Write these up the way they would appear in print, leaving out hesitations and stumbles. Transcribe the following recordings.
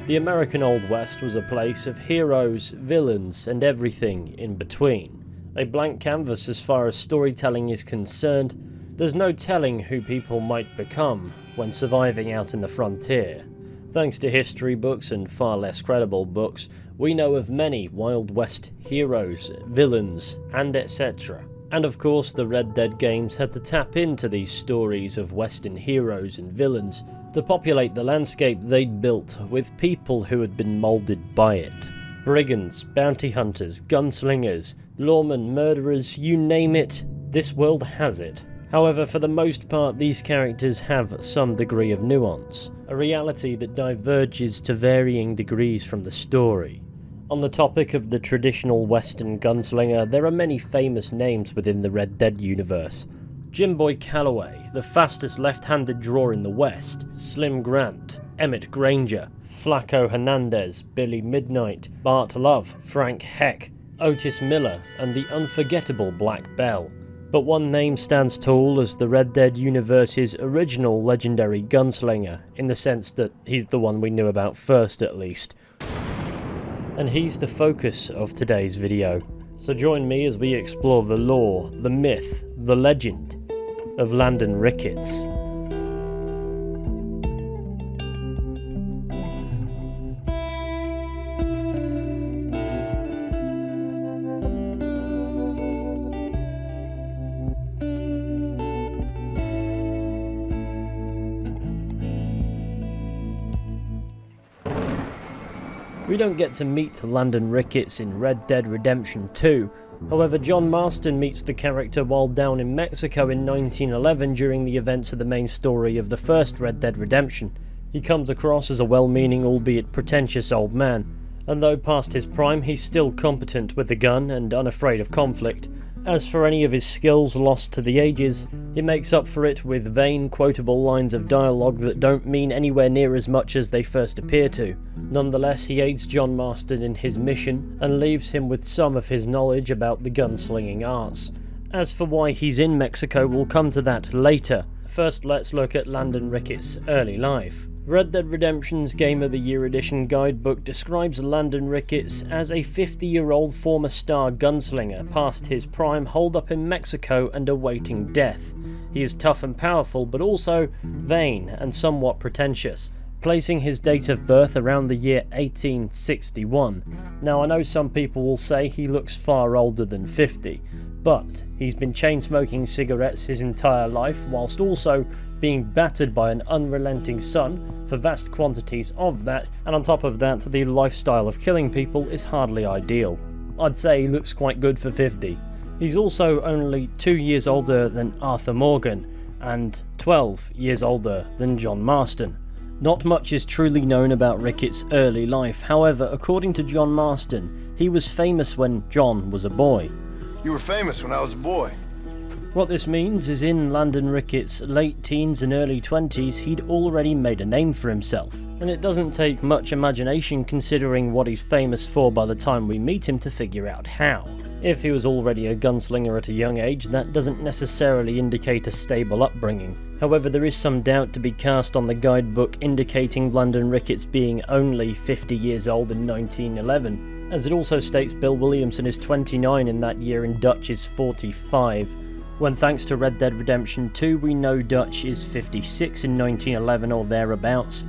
The American Old West was a place of heroes, villains, and everything in between. A blank canvas as far as storytelling is concerned. There's no telling who people might become when surviving out in the frontier. Thanks to history books and far less credible books, we know of many Wild West heroes, villains, and etc. And of course, the Red Dead games had to tap into these stories of Western heroes and villains to populate the landscape they'd built with people who had been moulded by it. Brigands, bounty hunters, gunslingers, lawmen, murderers, you name it, this world has it. However, for the most part, these characters have some degree of nuance, a reality that diverges to varying degrees from the story. On the topic of the traditional Western gunslinger, there are many famous names within the Red Dead universe. Jim Boy Calloway, the fastest left-handed drawer in the West, Slim Grant, Emmett Granger, Flaco Hernandez, Billy Midnight, Bart Love, Frank Heck, Otis Miller, and the unforgettable Black Bell. But one name stands tall as the Red Dead universe's original legendary gunslinger, in the sense that he's the one we knew about first at least. And he's the focus of today's video. So join me as we explore the lore, the myth, the legend of Landon Ricketts. We don't get to meet Landon Ricketts in Red Dead Redemption 2, however John Marston meets the character while down in Mexico in 1911 during the events of the main story of the first Red Dead Redemption. He comes across as a well-meaning albeit pretentious old man, and though past his prime he's still competent with the gun and unafraid of conflict. As for any of his skills lost to the ages, he makes up for it with vain, quotable lines of dialogue that don't mean anywhere near as much as they first appear to. Nonetheless, he aids John Marston in his mission and leaves him with some of his knowledge about the gunslinging arts. As for why he's in Mexico, we'll come to that later. First, let's look at Landon Ricketts' early life. Red Dead Redemption's Game of the Year Edition guidebook describes Landon Ricketts as a 50-year-old former star gunslinger past his prime, holed up in Mexico and awaiting death. He is tough and powerful, but also vain and somewhat pretentious, placing his date of birth around the year 1861. Now, I know some people will say he looks far older than 50, but he's been chain-smoking cigarettes his entire life, whilst also being battered by an unrelenting sun for vast quantities of that, and on top of that, the lifestyle of killing people is hardly ideal. I'd say he looks quite good for 50. He's also only 2 years older than Arthur Morgan, and 12 years older than John Marston. Not much is truly known about Ricketts' early life, however, according to John Marston, he was famous when John was a boy. You were famous when I was a boy. What this means is in Landon Ricketts' late teens and early 20s, he'd already made a name for himself. And it doesn't take much imagination considering what he's famous for by the time we meet him to figure out how. If he was already a gunslinger at a young age, that doesn't necessarily indicate a stable upbringing. However, there is some doubt to be cast on the guidebook indicating Landon Ricketts being only 50 years old in 1911, as it also states Bill Williamson is 29 in that year and Dutch is 45. When thanks to Red Dead Redemption 2 we know Dutch is 56 in 1911 or thereabouts,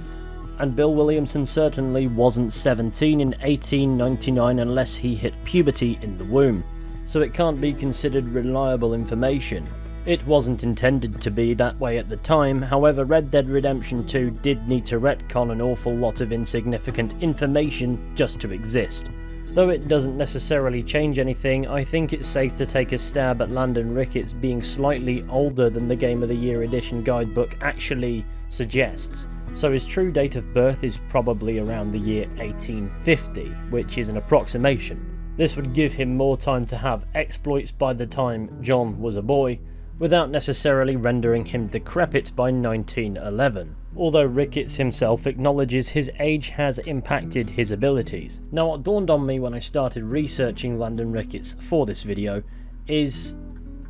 and Bill Williamson certainly wasn't 17 in 1899 unless he hit puberty in the womb, so it can't be considered reliable information. It wasn't intended to be that way at the time, however Red Dead Redemption 2 did need to retcon an awful lot of insignificant information just to exist. Though it doesn't necessarily change anything, I think it's safe to take a stab at Landon Ricketts being slightly older than the Game of the Year Edition guidebook actually suggests, so his true date of birth is probably around the year 1850, which is an approximation. This would give him more time to have exploits by the time John was a boy, without necessarily rendering him decrepit by 1911, although Ricketts himself acknowledges his age has impacted his abilities. Now, what dawned on me when I started researching Landon Ricketts for this video is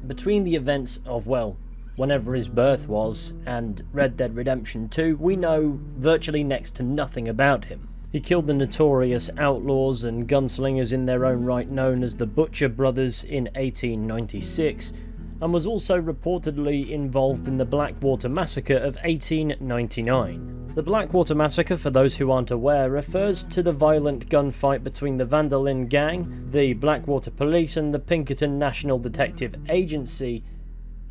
between the events of, well, whenever his birth was and Red Dead Redemption 2, we know virtually next to nothing about him. He killed the notorious outlaws and gunslingers in their own right known as the Butcher Brothers in 1896, and was also reportedly involved in the Blackwater Massacre of 1899. The Blackwater Massacre, for those who aren't aware, refers to the violent gunfight between the Vandalin Gang, the Blackwater Police, and the Pinkerton National Detective Agency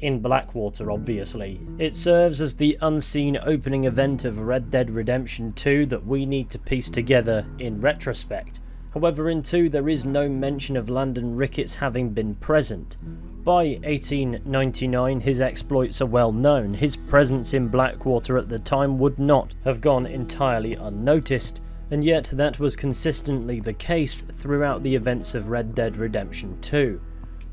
in Blackwater, obviously. It serves as the unseen opening event of Red Dead Redemption 2 that we need to piece together in retrospect. However, in 2 there is no mention of Landon Ricketts having been present. By 1899 his exploits are well known. His presence in Blackwater at the time would not have gone entirely unnoticed, and yet that was consistently the case throughout the events of Red Dead Redemption 2.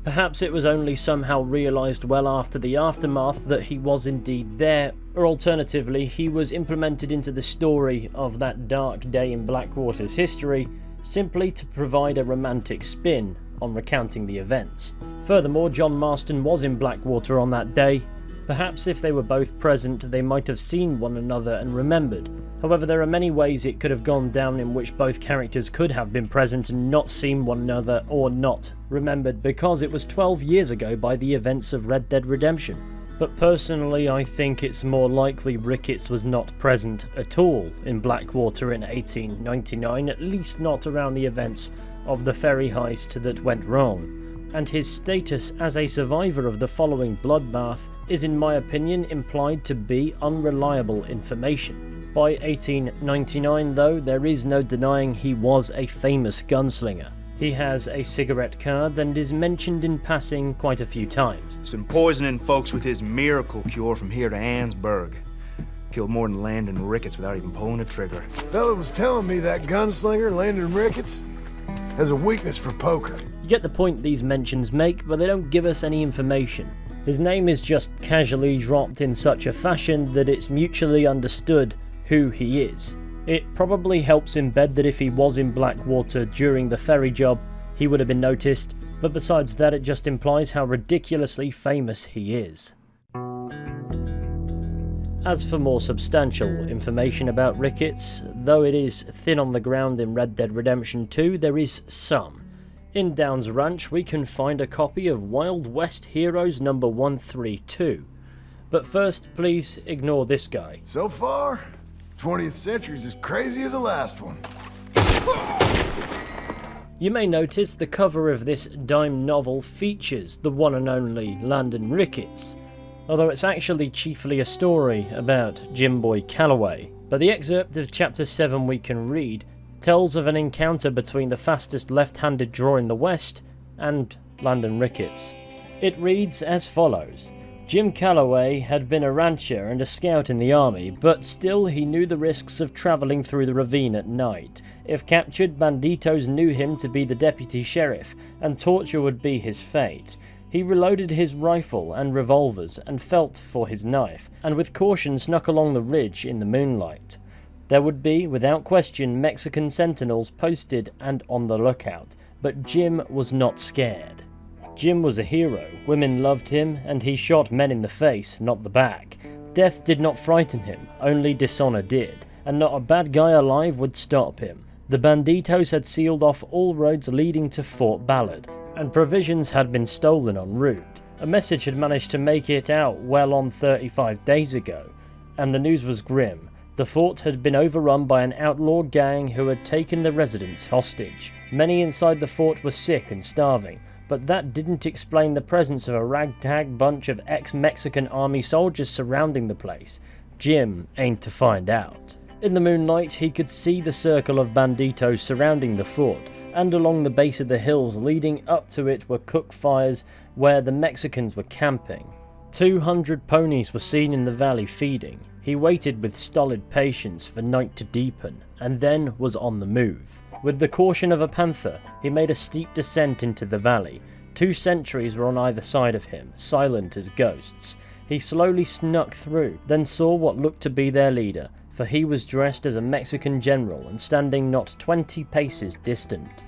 Perhaps it was only somehow realised well after the aftermath that he was indeed there, or alternatively he was implemented into the story of that dark day in Blackwater's history simply to provide a romantic spin on recounting the events. Furthermore, John Marston was in Blackwater on that day. Perhaps if they were both present they might have seen one another and remembered. However, there are many ways it could have gone down in which both characters could have been present and not seen one another or not remembered, because it was 12 years ago by the events of Red Dead Redemption. But personally I think it's more likely Ricketts was not present at all in Blackwater in 1899, at least not around the events of the ferry heist that went wrong, and his status as a survivor of the following bloodbath is in my opinion implied to be unreliable information. By 1899 though, there is no denying he was a famous gunslinger. He has a cigarette card and is mentioned in passing quite a few times. He's been poisoning folks with his miracle cure from here to Annesburg. Killed more than Landon Ricketts without even pulling a trigger. Fella was telling me that gunslinger, Landon Ricketts, has a weakness for poker. You get the point these mentions make, but they don't give us any information. His name is just casually dropped in such a fashion that it's mutually understood who he is. It probably helps embed that if he was in Blackwater during the ferry job, he would have been noticed, but besides that it just implies how ridiculously famous he is. As for more substantial information about Ricketts, though it is thin on the ground in Red Dead Redemption 2, there is some. In Downs Ranch we can find a copy of Wild West Heroes No. 132. But first, please ignore this guy. So far, 20th century's as crazy as the last one. You may notice the cover of this dime novel features the one and only Landon Ricketts, although it's actually chiefly a story about Jim Boy Calloway. But the excerpt of chapter 7 we can read tells of an encounter between the fastest left-handed drawer in the West and Landon Ricketts. It reads as follows. Jim Calloway had been a rancher and a scout in the army, but still he knew the risks of travelling through the ravine at night. If captured, banditos knew him to be the deputy sheriff, and torture would be his fate. He reloaded his rifle and revolvers and felt for his knife, and with caution snuck along the ridge in the moonlight. There would be, without question, Mexican sentinels posted and on the lookout, but Jim was not scared. Jim was a hero, women loved him, and he shot men in the face, not the back. Death did not frighten him, only dishonor did, and not a bad guy alive would stop him. The banditos had sealed off all roads leading to Fort Ballard, and provisions had been stolen en route. A message had managed to make it out well on 35 days ago, and the news was grim. The fort had been overrun by an outlaw gang who had taken the residents hostage. Many inside the fort were sick and starving, but that didn't explain the presence of a ragtag bunch of ex-Mexican army soldiers surrounding the place. Jim aimed to find out. In the moonlight, he could see the circle of banditos surrounding the fort, and along the base of the hills leading up to it were cook fires where the Mexicans were camping. 200 ponies were seen in the valley feeding. He waited with stolid patience for night to deepen, and then was on the move. With the caution of a panther, he made a steep descent into the valley. 2 sentries were on either side of him, silent as ghosts. He slowly snuck through, then saw what looked to be their leader, for he was dressed as a Mexican general and standing not 20 paces distant.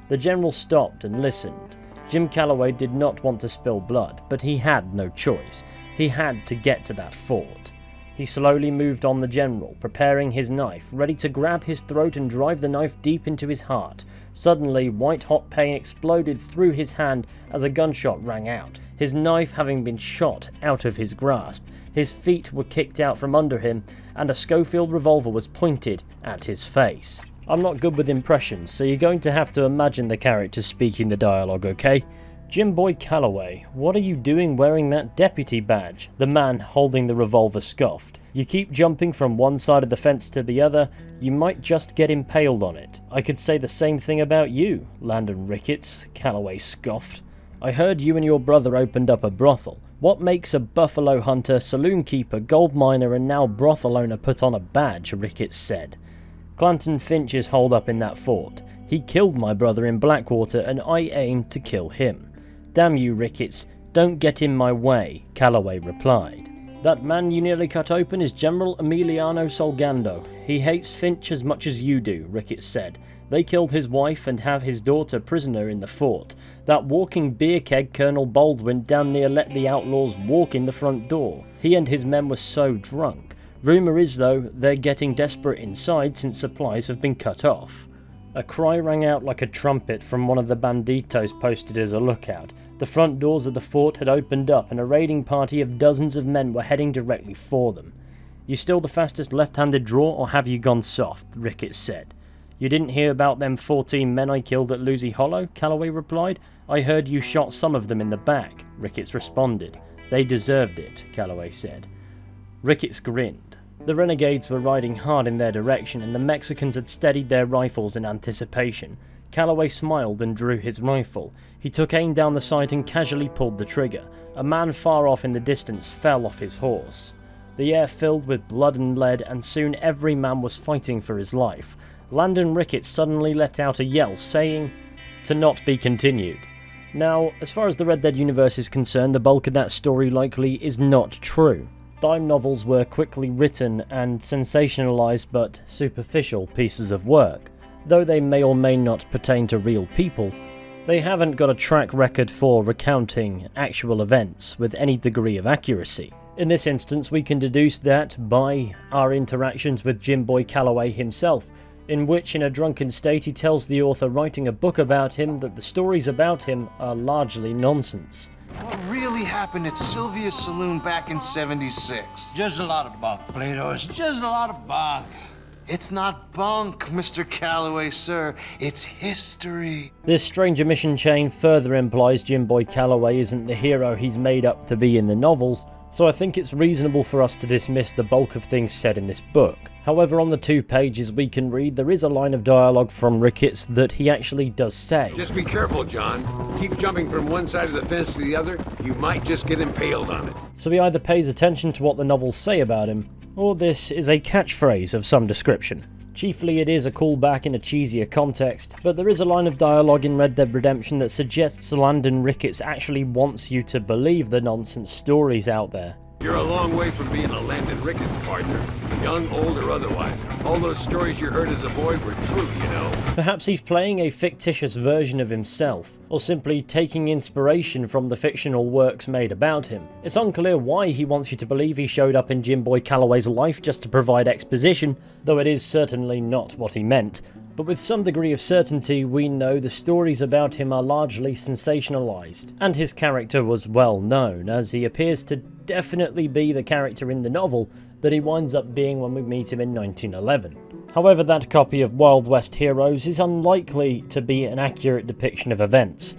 The general stopped and listened. Jim Calloway did not want to spill blood, but he had no choice. He had to get to that fort. He slowly moved on the general, preparing his knife, ready to grab his throat and drive the knife deep into his heart. Suddenly, white-hot pain exploded through his hand as a gunshot rang out, his knife having been shot out of his grasp. His feet were kicked out from under him, and a Schofield revolver was pointed at his face. I'm not good with impressions, so you're going to have to imagine the character speaking the dialogue, okay? Jim Boy Calloway, what are you doing wearing that deputy badge? The man holding the revolver scoffed. You keep jumping from one side of the fence to the other, you might just get impaled on it. I could say the same thing about you, Landon Ricketts, Calloway scoffed. I heard you and your brother opened up a brothel. What makes a buffalo hunter, saloon keeper, gold miner and now brothel owner put on a badge? Ricketts said. Clanton Finch is holed up in that fort. He killed my brother in Blackwater and I aimed to kill him. Damn you, Ricketts, don't get in my way, Calloway replied. That man you nearly cut open is General Emiliano Salgando. He hates Finch as much as you do, Ricketts said. They killed his wife and have his daughter prisoner in the fort. That walking beer keg Colonel Baldwin damn near let the outlaws walk in the front door. He and his men were so drunk. Rumour is, though, they're getting desperate inside since supplies have been cut off. A cry rang out like a trumpet from one of the banditos posted as a lookout. The front doors of the fort had opened up and a raiding party of dozens of men were heading directly for them. You still the fastest left-handed draw or have you gone soft? Ricketts said. You didn't hear about them 14 men I killed at Lucy Hollow? Calloway replied. I heard you shot some of them in the back. Ricketts responded. They deserved it, Calloway said. Ricketts grinned. The renegades were riding hard in their direction and the Mexicans had steadied their rifles in anticipation. Calloway smiled and drew his rifle. He took aim down the sight and casually pulled the trigger. A man far off in the distance fell off his horse. The air filled with blood and lead and soon every man was fighting for his life. Landon Ricketts suddenly let out a yell saying, "To not be continued." Now, as far as the Red Dead universe is concerned, the bulk of that story likely is not true. Dime novels were quickly written and sensationalized but superficial pieces of work. Though they may or may not pertain to real people, they haven't got a track record for recounting actual events with any degree of accuracy. In this instance, we can deduce that by our interactions with Jim Boy Calloway himself, in which in a drunken state he tells the author writing a book about him that the stories about him are largely nonsense. What really happened at Sylvia's Saloon back in '76? Just a lot of bunk, Plato. It's just a lot of bunk. It's not bunk, Mr. Calloway, sir. It's history. This Stranger Mission chain further implies Jim Boy Calloway isn't the hero he's made up to be in the novels, so I think it's reasonable for us to dismiss the bulk of things said in this book. However, on the 2 pages we can read, there is a line of dialogue from Ricketts that he actually does say. Just be careful, John. Keep jumping from one side of the fence to the other, you might just get impaled on it. So he either pays attention to what the novels say about him, or this is a catchphrase of some description. Chiefly it is a callback in a cheesier context, but there is a line of dialogue in Red Dead Redemption that suggests Landon Ricketts actually wants you to believe the nonsense stories out there. You're a long way from being a Landon Ricketts partner, young, old, or otherwise. All those stories you heard as a boy were true, you know. Perhaps he's playing a fictitious version of himself, or simply taking inspiration from the fictional works made about him. It's unclear why he wants you to believe he showed up in Jim Boy Calloway's life just to provide exposition, though it is certainly not what he meant. But with some degree of certainty, we know the stories about him are largely sensationalized, and his character was well known, as he appears to definitely be the character in the novel that he winds up being when we meet him in 1911. However, that copy of Wild West Heroes is unlikely to be an accurate depiction of events.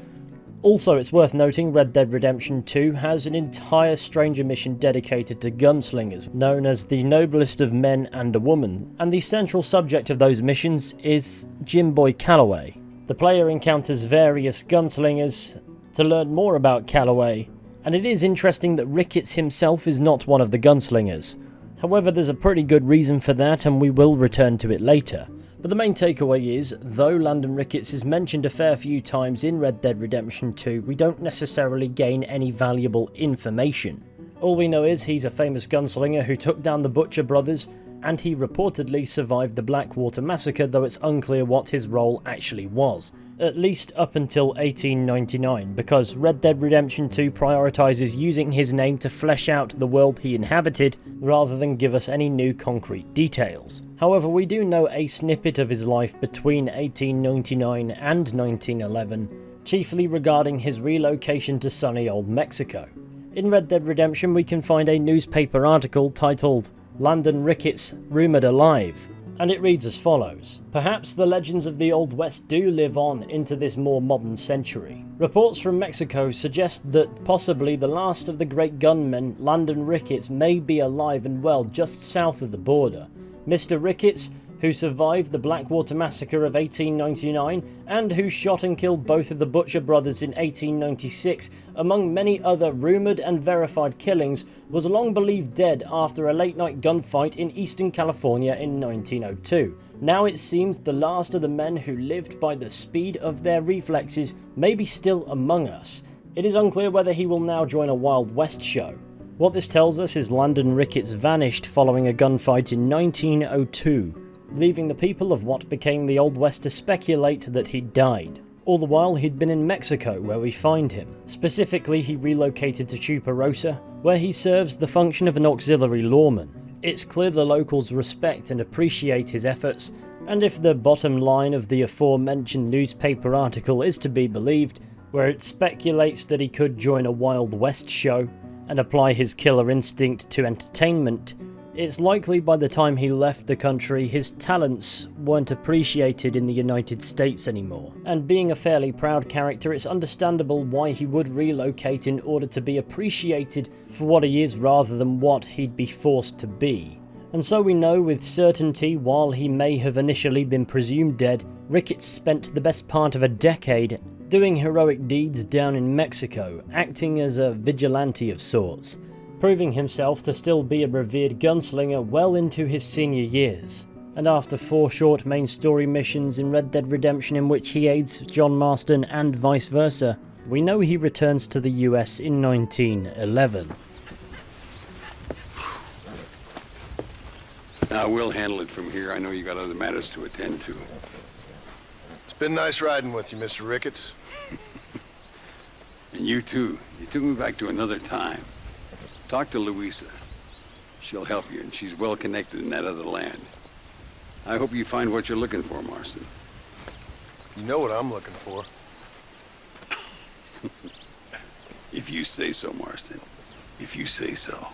Also, it's worth noting Red Dead Redemption 2 has an entire Stranger Mission dedicated to gunslingers, known as the noblest of men and a woman, and the central subject of those missions is Jim Boy Calloway. The player encounters various gunslingers to learn more about Calloway, and it is interesting that Ricketts himself is not one of the gunslingers. However, there's a pretty good reason for that, and we will return to it later. But the main takeaway is, though Landon Ricketts is mentioned a fair few times in Red Dead Redemption 2, we don't necessarily gain any valuable information. All we know is he's a famous gunslinger who took down the Butcher brothers, and he reportedly survived the Blackwater massacre, though it's unclear what his role actually was. at least up until 1899, because Red Dead Redemption 2 prioritises using his name to flesh out the world he inhabited rather than give us any new concrete details. However, we do know a snippet of his life between 1899 and 1911, chiefly regarding his relocation to sunny old Mexico. In Red Dead Redemption we can find a newspaper article titled "Landon Ricketts Rumoured Alive", and it reads as follows. Perhaps the legends of the Old West do live on into this more modern century. Reports from Mexico suggest that possibly the last of the great gunmen, Landon Ricketts, may be alive and well just south of the border. Mr. Ricketts, who survived the Blackwater Massacre of 1899 and who shot and killed both of the Butcher brothers in 1896, among many other rumoured and verified killings, was long believed dead after a late-night gunfight in Eastern California in 1902. Now it seems the last of the men who lived by the speed of their reflexes may be still among us. It is unclear whether he will now join a Wild West show. What this tells us is Landon Ricketts vanished following a gunfight in 1902. Leaving the people of what became the Old West to speculate that he died. All the while he'd been in Mexico where we find him. Specifically, he relocated to Chuparosa, where he serves the function of an auxiliary lawman. It's clear the locals respect and appreciate his efforts, and if the bottom line of the aforementioned newspaper article is to be believed, where it speculates that he could join a Wild West show and apply his killer instinct to entertainment, it's likely by the time he left the country his talents weren't appreciated in the United States anymore. And being a fairly proud character, it's understandable why he would relocate in order to be appreciated for what he is rather than what he'd be forced to be. And so we know with certainty, while he may have initially been presumed dead, Ricketts spent the best part of a decade doing heroic deeds down in Mexico, acting as a vigilante of sorts, proving himself to still be a revered gunslinger well into his senior years. And after 4 short main story missions in Red Dead Redemption in which he aids John Marston and vice versa, we know he returns to the US in 1911. Now, we'll handle it from here. I know you got other matters to attend to. It's been nice riding with you, Mr. Ricketts. And you too. You took me back to another time. Talk to Louisa. She'll help you, and she's well connected in that other land. I hope you find what you're looking for, Marston. You know what I'm looking for. If you say so, Marston. If you say so.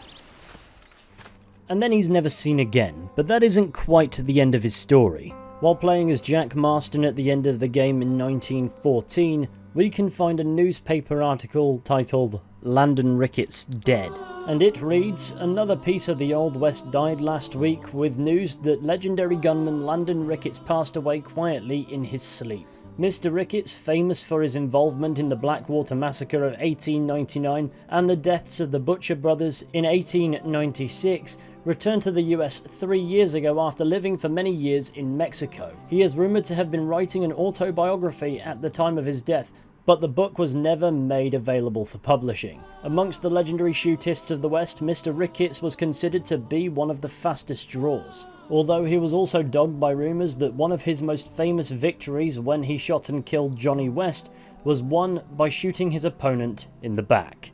And then he's never seen again, but that isn't quite the end of his story. While playing as Jack Marston at the end of the game in 1914, we can find a newspaper article titled "Landon Ricketts Dead." And it reads, "Another piece of the Old West died last week with news that legendary gunman Landon Ricketts passed away quietly in his sleep. Mr. Ricketts, famous for his involvement in the Blackwater Massacre of 1899 and the deaths of the Butcher brothers in 1896, returned to the US 3 years ago after living for many years in Mexico. He is rumoured to have been writing an autobiography at the time of his death, but the book was never made available for publishing. Amongst the legendary shootists of the West, Mr. Ricketts was considered to be one of the fastest draws, although he was also dogged by rumours that one of his most famous victories when he shot and killed Johnny West was won by shooting his opponent in the back."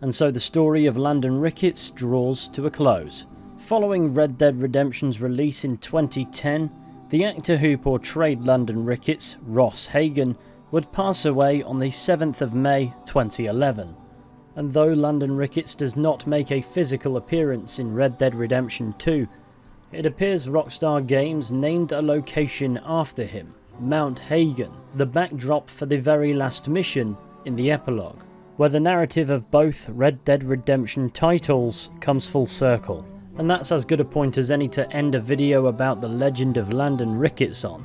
And so the story of Landon Ricketts draws to a close. Following Red Dead Redemption's release in 2010, the actor who portrayed Landon Ricketts, Ross Hagen, would pass away on the 7th of May 2011. And though Landon Ricketts does not make a physical appearance in Red Dead Redemption 2, it appears Rockstar Games named a location after him, Mount Hagen, the backdrop for the very last mission in the epilogue, where the narrative of both Red Dead Redemption titles comes full circle. And that's as good a point as any to end a video about the legend of Landon Ricketts on.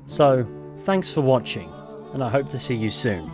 So, thanks for watching, and I hope to see you soon.